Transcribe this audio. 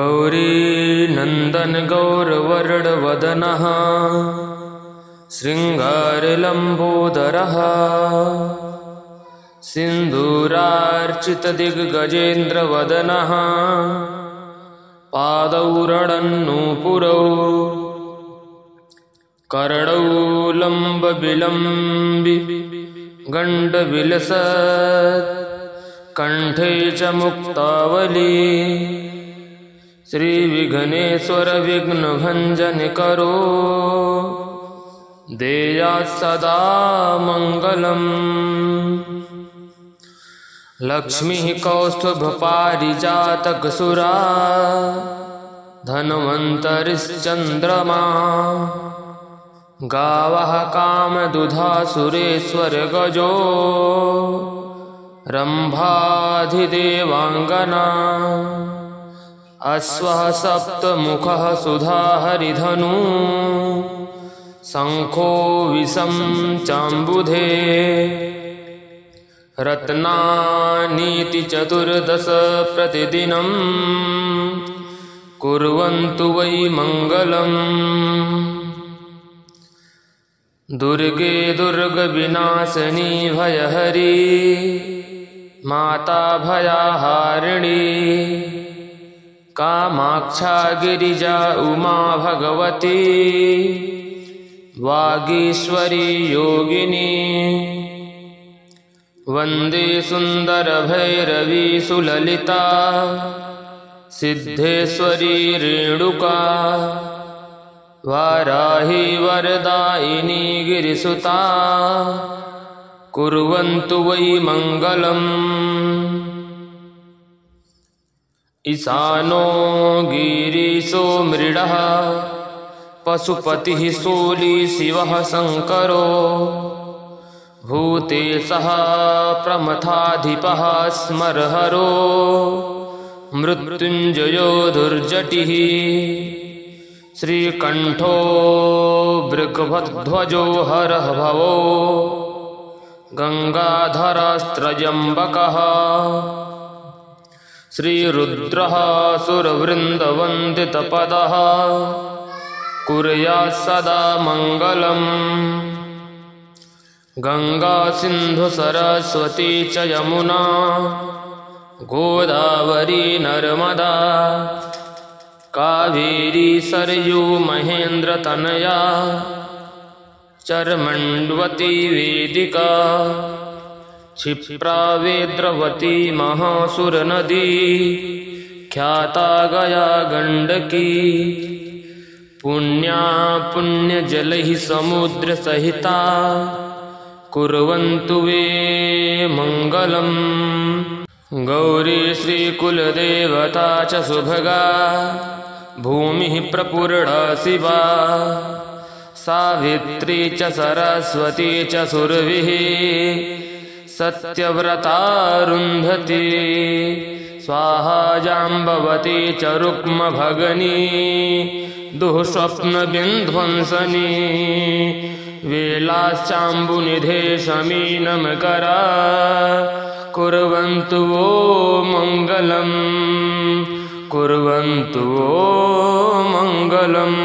गौरीनन्दन गौरवर्णवदनः शृङ्गारलम्बोदरः सिन्दूरार्चितदिग्गजेन्द्रवदनः पादौ रणन्नूपुरौ कर्णौ लम्बविलम्बि गण्डविलसत् कण्ठे च मुक्तावली श्रीविघ्नेश्वर विघ्नभञ्जनकरो देयात् सदा मङ्गलम्। लक्ष्मीः कौस्तुभपारिजातकसुरा धन्वन्तरिश्चन्द्रमा गावः कामदुधासुरेश्वरगजो रम्भाधिदेवाङ्गना अश्वः सप्तमुखः सुधाहरिधनु शङ्खो विषं चाम्बुधे रत्नानीति चतुर्दश प्रतिदिनं कुर्वन्तु वै मङ्गलम्। दुर्गे दुर्गविनाशिनी भयहरी माता भयाहारिणी कामाक्षा गिरिजा उमा भगवती वागीश्वरी योगिनी वन्दे सुन्दरभैरवी सुललिता सिद्धेश्वरी रेणुका वाराही वरदायिनी गिरिसुता कुर्वन्तु वै मङ्गलम्। ईशानो गिरीशो मृडः पशुपतिः शूली शिवः शङ्करो भूतेशः प्रमथाधिपः स्मरहरो मृत्युञ्जयो दुर्जटिः श्रीकण्ठो वृषभध्वजो हरः भवो गङ्गाधरस्त्रयम्बकः श्रीरुद्रः सुरवृन्दवन्दितपदः कुर्यात् सदा मङ्गलम्। गङ्गा सिन्धु सरस्वती च यमुना गोदावरी नर्मदा कावेरी सरयू महेन्द्रतनया चर्मण्डवती वेदिका क्षिप्रा वेद्रवती महासुरनदी ख्याता गया गण्डकी पुण्या पुण्यजलैः समुद्रसहिता कुर्वन्तु वे मङ्गलम्। गौरी श्रीकुलदेवता च सुभगा भूमिः प्रपूर्णा शिवा सावित्री च सरस्वती च सुरभिः सत्यव्रतारुन्धती स्वाहा जाम्बवती च रुक्मभगनी दुःस्वप्नविध्वंसनी वेलाश्चाम्बुनिधे शमीनमकरा कुर्वन्तु वो मङ्गलम् कुर्वन्तु वो मङ्गलम्।